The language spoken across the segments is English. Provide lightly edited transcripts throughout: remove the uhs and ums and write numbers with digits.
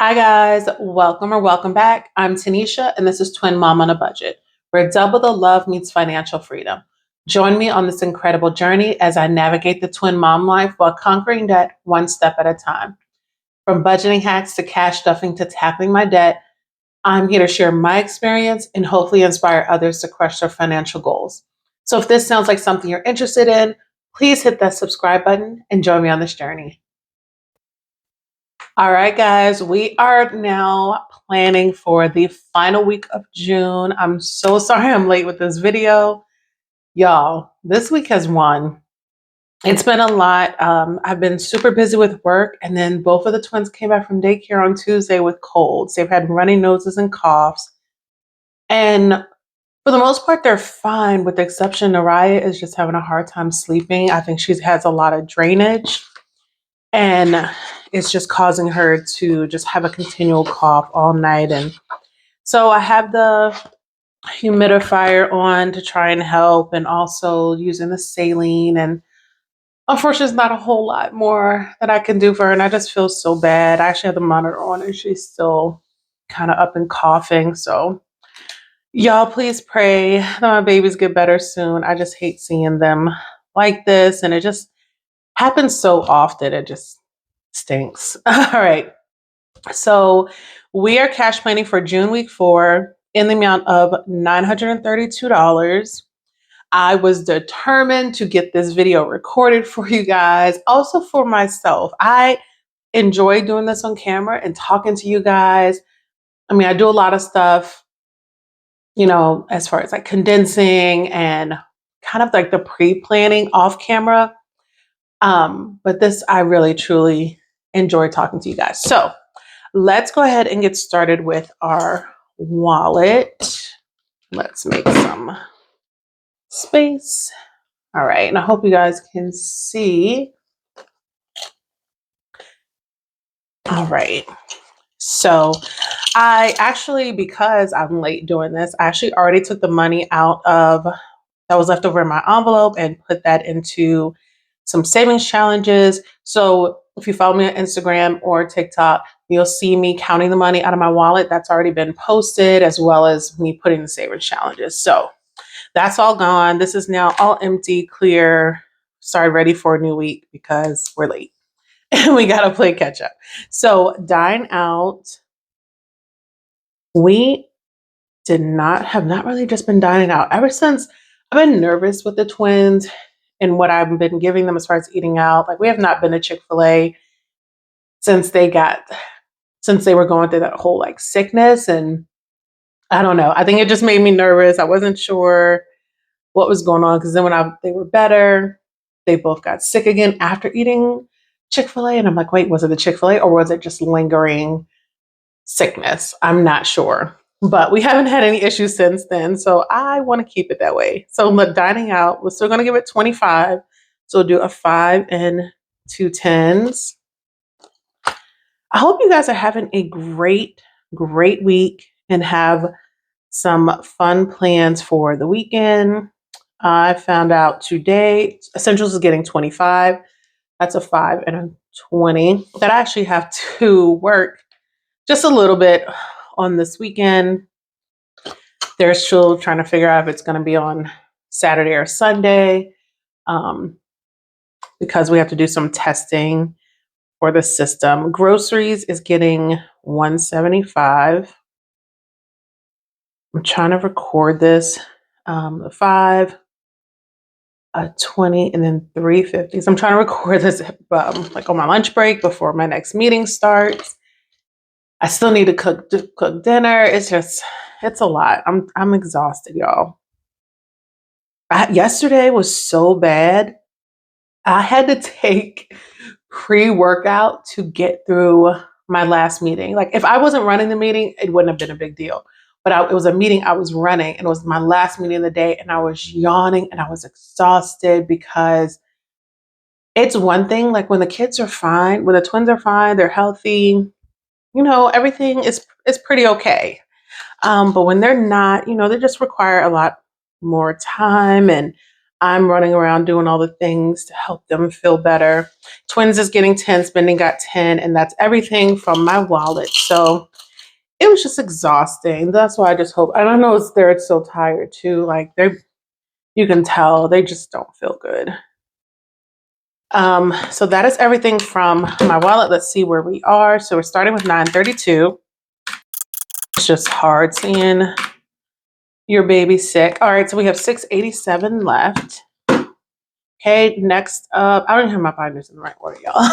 Hi guys, welcome or welcome back. I'm Tanisha and this is Twin Mom on a Budget, where double the love meets financial freedom. Join me on this incredible journey as I navigate the twin mom life while conquering debt one step at a time. From budgeting hacks to cash stuffing to tackling my debt, I'm here to share my experience and hopefully inspire others to crush their financial goals. So if this sounds like something you're interested in, please hit that subscribe button and join me on this journey. All right, guys, we are now planning for the final week of June. I'm so sorry I'm late with this video. Y'all, this week has won. It's been a lot. I've been super busy with work, and then both of the twins came back from daycare on Tuesday with colds. They've had runny noses and coughs. And for the most part, they're fine, with the exception Naraya is just having a hard time sleeping. I think she has a lot of drainage. And it's just causing her to just have a continual cough all night. And so I have the humidifier on to try and help, and also using the saline. And unfortunately, there's not a whole lot more that I can do for her. And I just feel so bad. I actually have the monitor on and she's still kind of up and coughing. So y'all, please pray that my babies get better soon. I just hate seeing them like this. And it just happens so often. It just stinks. All right. So we are cash planning for June week 4 in the amount of $932. I was determined to get this video recorded for you guys, also for myself. I enjoy doing this on camera and talking to you guys. I mean, I do a lot of stuff, as far as like condensing and kind of like the pre-planning off camera. But this, I really, truly enjoy talking to you guys. So let's go ahead and get started with our wallet. Let's make some space. All right, and I hope you guys can see. All right, so I actually, because I'm late doing this, I actually already took the money out of that was left over in my envelope and put that into some savings challenges. So if you follow me on Instagram or TikTok, you'll see me counting the money out of my wallet. That's already been posted, as well as me putting the savings challenges. So that's all gone. This is now all empty, clear, sorry, ready for a new week because we're late and we got to play catch up. So dine out. We have not really just been dining out ever since. I've been nervous with the twins and what I've been giving them as far as eating out. Like, we have not been to Chick-fil-A since they were going through that whole like sickness. And I don't know. I think it just made me nervous. I wasn't sure what was going on, because then when they were better, they both got sick again after eating Chick-fil-A. And I'm like, wait, was it the Chick-fil-A or was it just lingering sickness? I'm not sure. But we haven't had any issues since then. So I want to keep it that way. So dining out, we're still going to give it 25. So we'll do a 5 and 2 10s. I hope you guys are having a great, great week and have some fun plans for the weekend. I found out today Essentials is getting 25. That's a 5 and a 20. That I actually have to work just a little bit on this weekend. They're still trying to figure out if it's going to be on Saturday or Sunday, because we have to do some testing for the system. Groceries is getting 175. I'm trying to record this. A 5, a 20, and then 350. So I'm trying to record this like on my lunch break before my next meeting starts. I still need to cook dinner. It's a lot. I'm exhausted, y'all. Yesterday was so bad. I had to take pre-workout to get through my last meeting. Like, if I wasn't running the meeting, it wouldn't have been a big deal. But it was a meeting I was running, and it was my last meeting of the day, and I was yawning and I was exhausted, because it's one thing, like when the kids are fine, when the twins are fine, they're healthy, everything is pretty okay. But when they're not, they just require a lot more time. And I'm running around doing all the things to help them feel better. Twins is getting 10, spending got 10, and that's everything from my wallet. So it was just exhausting. That's why I just hope, and I know they're so tired too. Like you can tell they just don't feel good. So that is everything from my wallet. Let's see where we are. So we're starting with 932. It's just hard seeing your baby sick. All right, so we have 687 left. Okay, next up, I don't have my binders in the right order, y'all.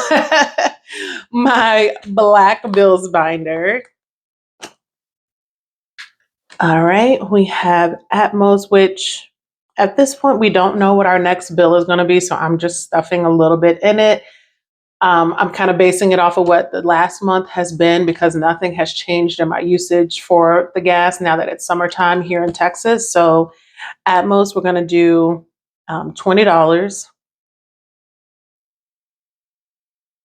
My black bills binder. All right, we have Atmos, which at this point, we don't know what our next bill is going to be, so I'm just stuffing a little bit in it. I'm kind of basing it off of what the last month has been because nothing has changed in my usage for the gas now that it's summertime here in Texas. So at most, we're going to do $20.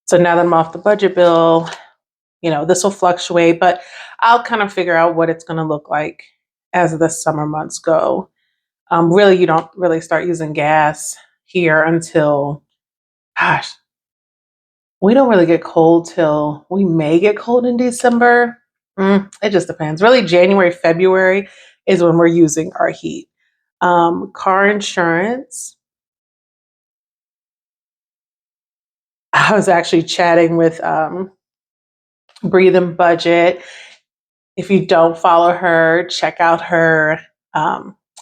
So now that I'm off the budget bill, you know, this will fluctuate, but I'll kind of figure out what it's going to look like as the summer months go. Really, you don't really start using gas here until, gosh, we don't really get cold till we may get cold in December. It just depends. Really, January, February is when we're using our heat. Car insurance. I was actually chatting with Breathe and Budget. If you don't follow her, check out her.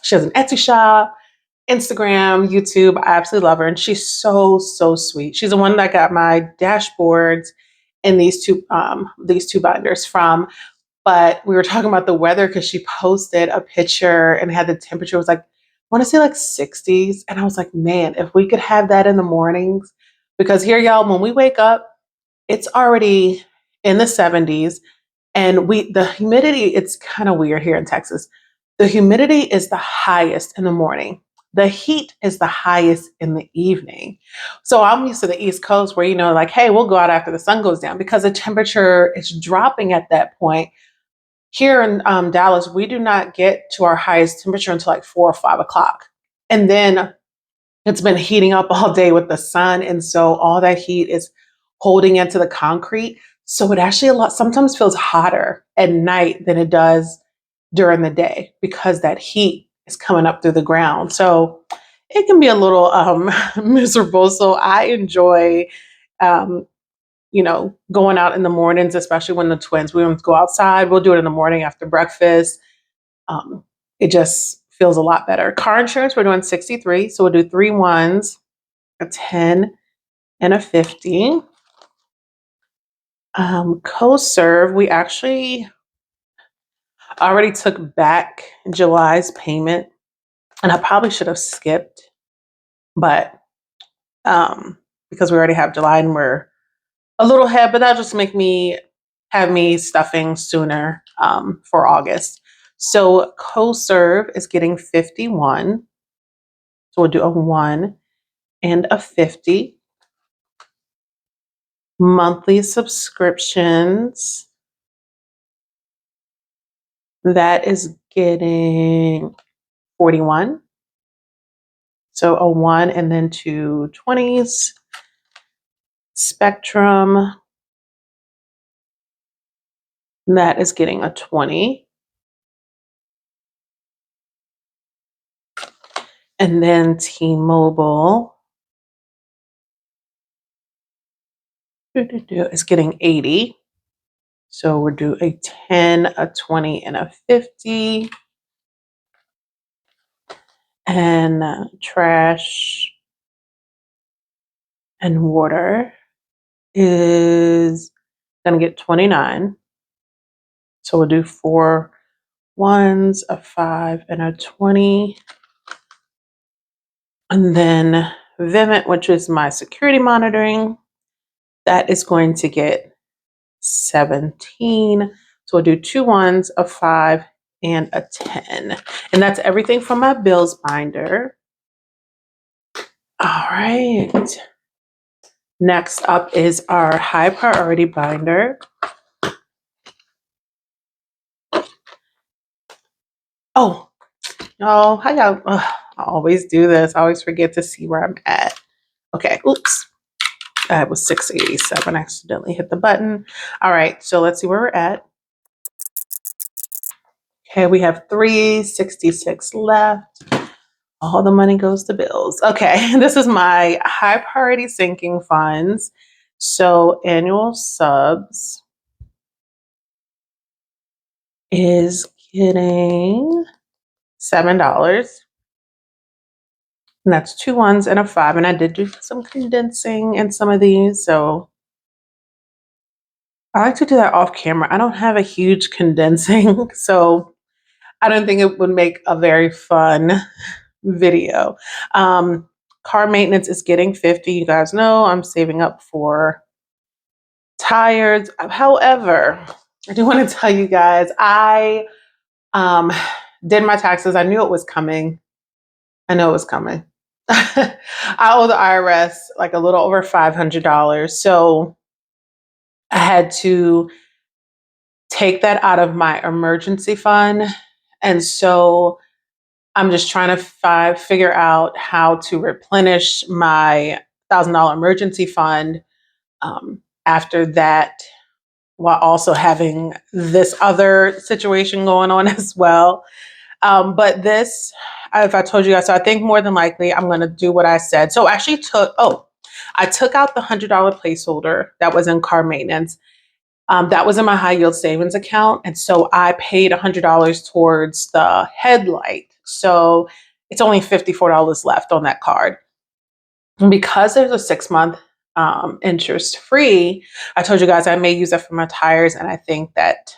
She has an Etsy shop, Instagram, YouTube. I absolutely love her. And she's so, so sweet. She's the one that got my dashboards and these two binders from. But we were talking about the weather because she posted a picture and had the temperature was like, I want to say like 60s. And I was like, man, if we could have that in the mornings, because here, y'all, when we wake up, it's already in the 70s. And the humidity, it's kind of weird here in Texas. The humidity is the highest in the morning. The heat is the highest in the evening. So I'm used to the East Coast where, you know, like, hey, we'll go out after the sun goes down because the temperature is dropping at that point. Here in Dallas, we do not get to our highest temperature until like 4 or 5 o'clock. And then it's been heating up all day with the sun. And so all that heat is holding into the concrete. So it actually sometimes feels hotter at night than it does during the day because that heat is coming up through the ground. So it can be a little miserable. So I enjoy, um, you know, going out in the mornings, especially when we want to go outside. We'll do it in the morning after breakfast. Um, it just feels a lot better. Car insurance, we're doing 63. So we'll do 3 ones, a 10, and a 50. Co-serve, we actually already took back July's payment, and I probably should have skipped, but because we already have July and we're a little ahead, but that'll just have me stuffing sooner for August. So co-serve is getting 51. So we'll do a 1 and a 50. Monthly subscriptions, that is getting 41. So a 1 and then 2 20s. Spectrum, that is getting a 20. And then T-Mobile is getting 80. So we'll do a 10, a 20, and a 50. And trash and water is going to get 29. So we'll do 4 ones, a 5, and a 20. And then Vivint, which is my security monitoring, that is going to get 17. So we'll do 2 ones, a 5, and a 10. And that's everything from my bills binder. All right. Next up is our high priority binder. Oh, I got I always do this. I always forget to see where I'm at. Okay, oops. That was 687. I accidentally hit the button. All right, so let's see where we're at. Okay, we have 366 left. All the money goes to bills. Okay, this is my high priority sinking funds. So annual subs is getting $7. And that's 2 ones and a 5. And I did do some condensing in some of these. So I like to do that off camera. I don't have a huge condensing, so I don't think it would make a very fun video. Car maintenance is getting 50. You guys know I'm saving up for tires. However, I do want to tell you guys, I did my taxes. I knew it was coming. I know it was coming. I owe the IRS like a little over $500. So I had to take that out of my emergency fund. And so I'm just trying to figure out how to replenish my $1,000 emergency fund after that, while also having this other situation going on as well. But this, if I told you guys, so I think more than likely I'm going to do what I said. So I actually I took out the $100 placeholder that was in car maintenance. That was in my high yield savings account. And so I paid $100 towards the headlight. So it's only $54 left on that card. And because there's a 6-month interest free, I told you guys I may use it for my tires. And I think that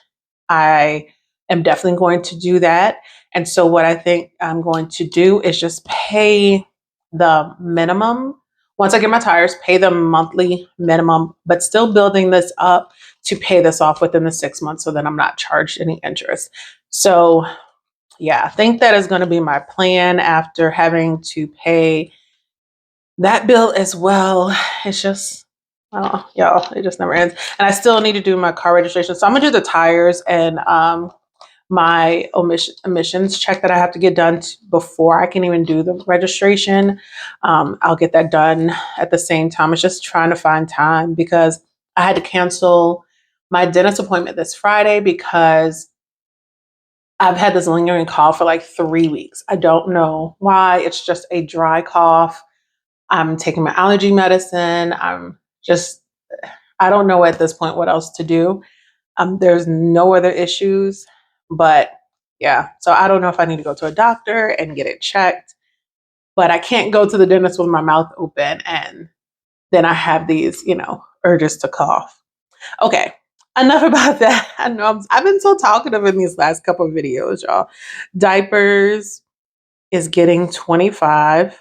I am definitely going to do that. And so what I think I'm going to do is just pay the minimum. Once I get my tires, pay the monthly minimum, but still building this up to pay this off within the 6 months so that I'm not charged any interest. So yeah, I think that is going to be my plan after having to pay that bill as well. It's just, oh, y'all, it just never ends. And I still need to do my car registration. So I'm gonna do the tires and my emissions check that I have to get done before I can even do the registration. I'll get that done at the same time. It's just trying to find time because I had to cancel my dentist appointment this Friday because I've had this lingering cough for like 3 weeks. I don't know why. It's just a dry cough. I'm taking my allergy medicine. I don't know at this point what else to do. There's no other issues, but yeah. So I don't know if I need to go to a doctor and get it checked, but I can't go to the dentist with my mouth open and then I have these, urges to cough. Okay. Enough about that. I know I've been so talkative in these last couple of videos, y'all. Diapers is getting 25.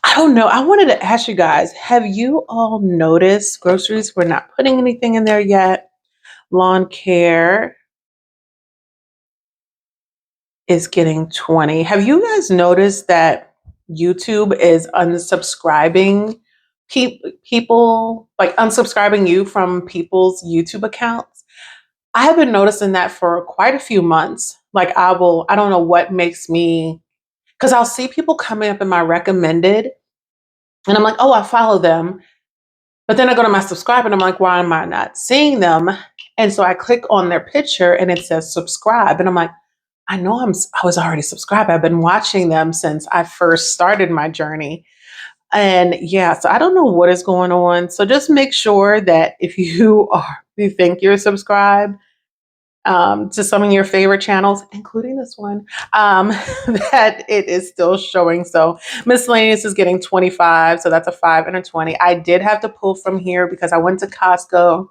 I don't know. I wanted to ask you guys, have you all noticed groceries? We're not putting anything in there yet. Lawn care is getting 20. Have you guys noticed that YouTube is unsubscribing people, like unsubscribing you from people's YouTube accounts? I have been noticing that for quite a few months. Like I don't know what makes me, because I'll see people coming up in my recommended and I'm like, oh, I follow them. But then I go to my subscribe and I'm like, why am I not seeing them? And so I click on their picture and it says subscribe. And I'm like, I know I was already subscribed. I've been watching them since I first started my journey. And yeah, so I don't know what is going on. So just make sure that if you think you're subscribed, to some of your favorite channels, including this one, that it is still showing. So miscellaneous is getting 25. So that's a 5 and a 20. I did have to pull from here because I went to Costco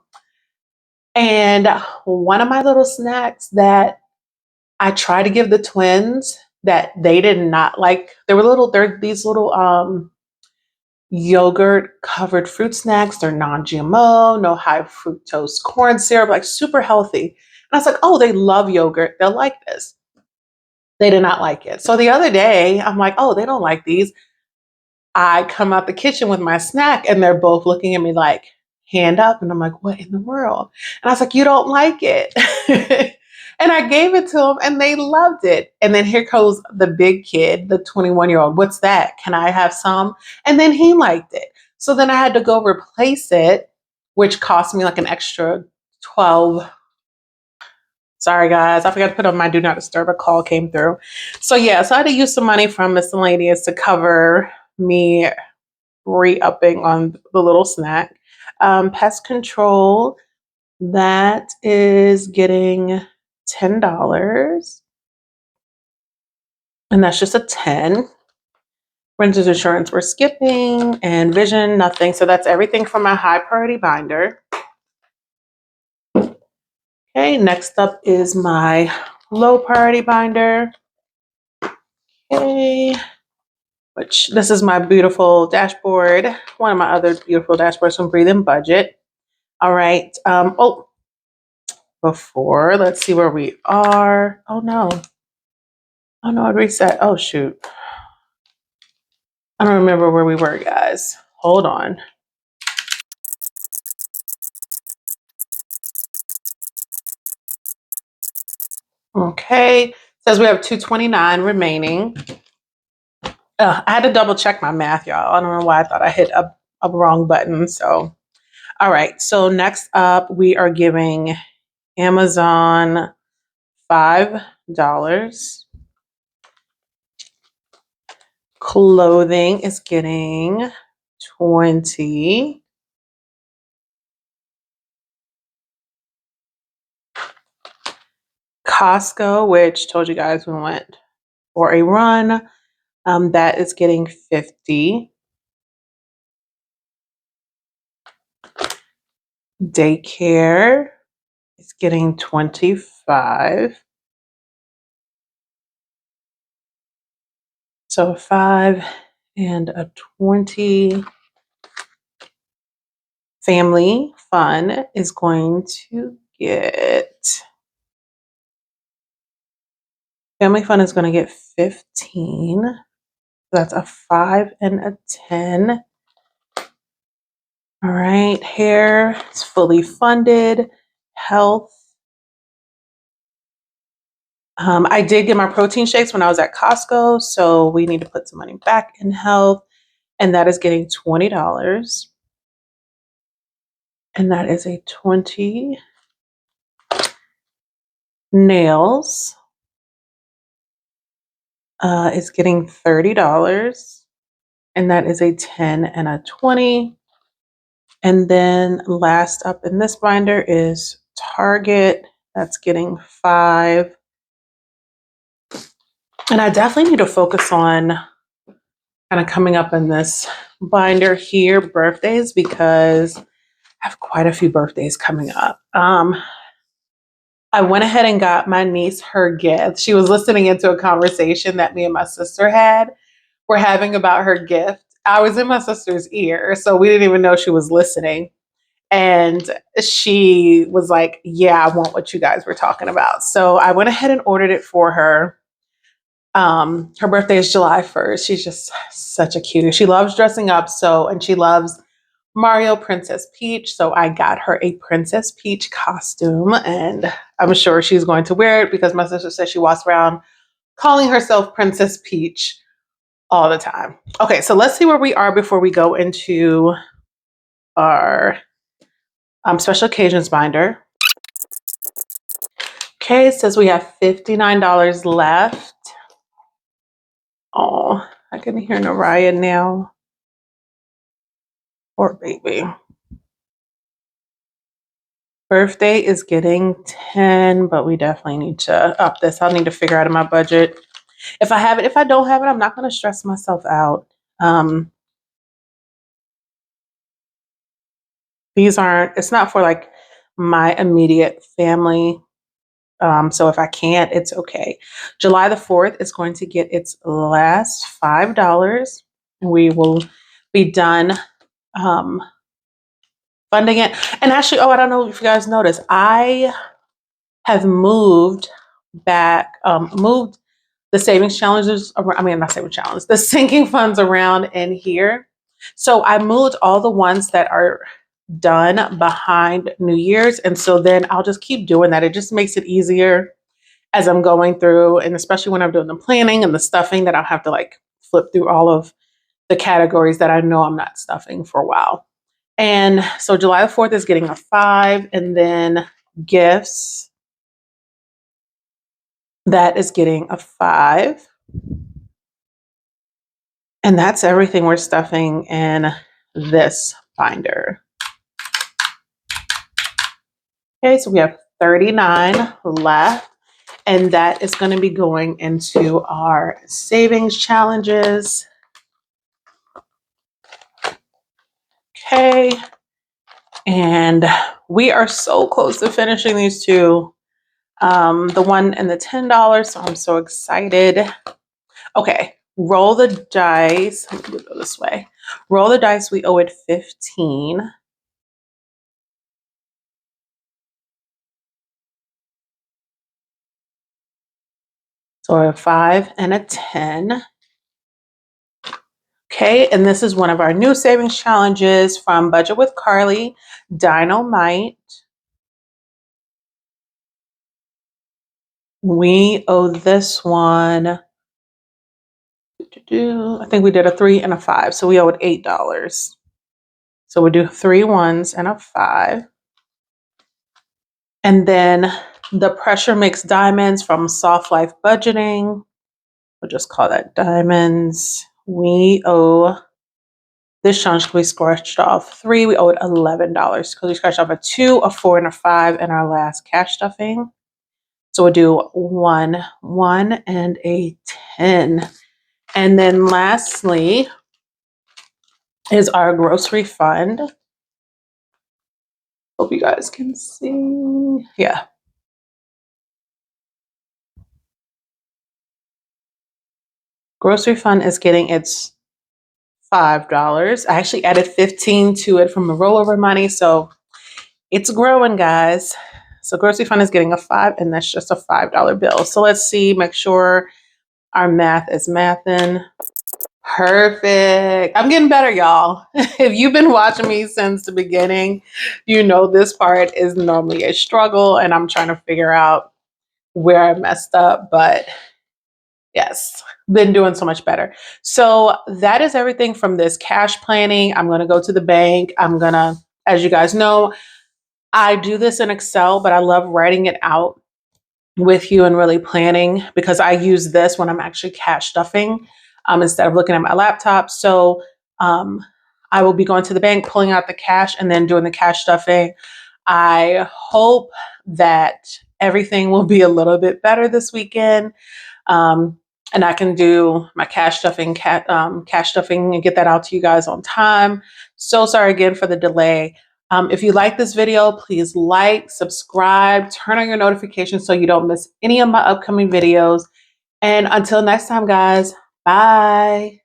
and one of my little snacks that I tried to give the twins that they did not like, they're these little, yogurt covered fruit snacks. They're non-GMO, no high fructose corn syrup, like super healthy. And I was like, oh, they love yogurt. They'll like this. They did not like it. So the other day, I'm like, oh, they don't like these. I come out the kitchen with my snack and they're both looking at me like, hand up. And I'm like, what in the world? And I was like, you don't like it. And I gave it to them and they loved it. And then here goes the big kid, the 21-year-old. What's that? Can I have some? And then he liked it. So then I had to go replace it, which cost me like an extra 12. Sorry, guys. I forgot to put on my do not disturb. A call came through. So yeah, so I had to use some money from miscellaneous to cover me re-upping on the little snack. Pest control, that is getting $10. And that's just a 10. Renter's insurance, we're skipping, and vision, nothing. So that's everything from my high priority binder. Okay, next up is my low priority binder. Okay, which this is my beautiful dashboard. One of my other beautiful dashboards from Breathe and Budget. All right. Before, let's see where we are. Oh no, it reset. Oh shoot. I don't remember where we were, guys. Hold on. Okay, says we have 229 remaining. I had to double check my math, y'all. I don't know why I thought I hit a wrong button. So, all right. So next up, we are giving Amazon $5. Clothing is getting 20. Costco, which told you guys we went for a run, that is getting 50. Daycare is getting 25. So a 5 and a 20. Family Fun is going to get, Family Fun is going to get 15. That's a 5 and a 10. All right, hair is fully funded. Health. I did get my protein shakes when I was at Costco, so we need to put some money back in health, and that is getting $20. And that is a 20. Nails is getting $30. And that is a 10 and a 20. And then last up in this binder is Target. That's getting 5. And I definitely need to focus on kind of coming up in this binder here, birthdays, because I have quite a few birthdays coming up. I went ahead and got my niece her gift. She was listening into a conversation that me and my sister were having about her gift. I was in my sister's ear, so we didn't even know she was listening. And she was like, yeah, I want what you guys were talking about. So I went ahead and ordered it for her. Her birthday is July 1st. She's just such a cutie. She loves dressing up, and she loves Mario Princess Peach. So I got her a Princess Peach costume, and I'm sure she's going to wear it because my sister says she walks around calling herself Princess Peach all the time. Okay, so let's see where we are before we go into our special occasions binder. Okay, it says we have $59 left. Oh, I can hear Naraya now. Poor baby. Birthday is getting 10, but we definitely need to up this. I'll need to figure out in my budget. If I have it, if I don't have it, I'm not going to stress myself out. It's not for like my immediate family. So if I can't, it's okay. July the 4th is going to get its last $5. We will be done funding it. And actually, I don't know if you guys noticed, I have moved the savings challenges, not savings challenge, the sinking funds around in here. So I moved all the ones that are done behind New Year's. And so then I'll just keep doing that. It just makes it easier. as I'm going through, and especially when I'm doing the planning and the stuffing, that I'll have to like flip through all of the categories that I know I'm not stuffing for a while. And so July the 4th is getting a 5, and then gifts, that is getting a 5. And that's everything we're stuffing in this binder. Okay, so we have 39 left, and that is going to be going into our savings challenges. Okay, and we are so close to finishing these two. The one and the $10, so I'm so excited. Okay, roll the dice. Let me go this way. Roll the dice, we owe it 15. So a 5 and a 10. Okay, and this is one of our new savings challenges from Budget with Carly, Dino-Mite. We owe this one, I think we did a 3 and a 5, so we owe it $8. So we'll do 3 ones and a 5. And then the Pressure Mix Diamonds from Soft Life Budgeting. We'll just call that diamonds. We owe this challenge, we scratched off 3. We owe it $11 because we scratched off a 2, a 4, and a 5 in our last cash stuffing. So we'll do 1, 1, and a 10. And then lastly is our grocery fund. Hope you guys can see. Yeah. Grocery fund is getting its $5. I actually added 15 to it from the rollover money, so it's growing, guys. So grocery fund is getting a 5, and that's just a $5 bill. So let's see, make sure our math is mathing. Perfect. I'm getting better, y'all. If you've been watching me since the beginning, you know this part is normally a struggle, and I'm trying to figure out where I messed up, but yes, been doing so much better. So that is everything from this cash planning. I'm going to go to the bank. I'm going to, as you guys know, I do this in Excel, but I love writing it out with you and really planning, because I use this when I'm actually cash stuffing instead of looking at my laptop. So I will be going to the bank, pulling out the cash, and then doing the cash stuffing. I hope that everything will be a little bit better this weekend. And I can do my cash stuffing and get that out to you guys on time. So sorry again for the delay. If you like this video, please like, subscribe, turn on your notifications so you don't miss any of my upcoming videos. And until next time, guys, bye.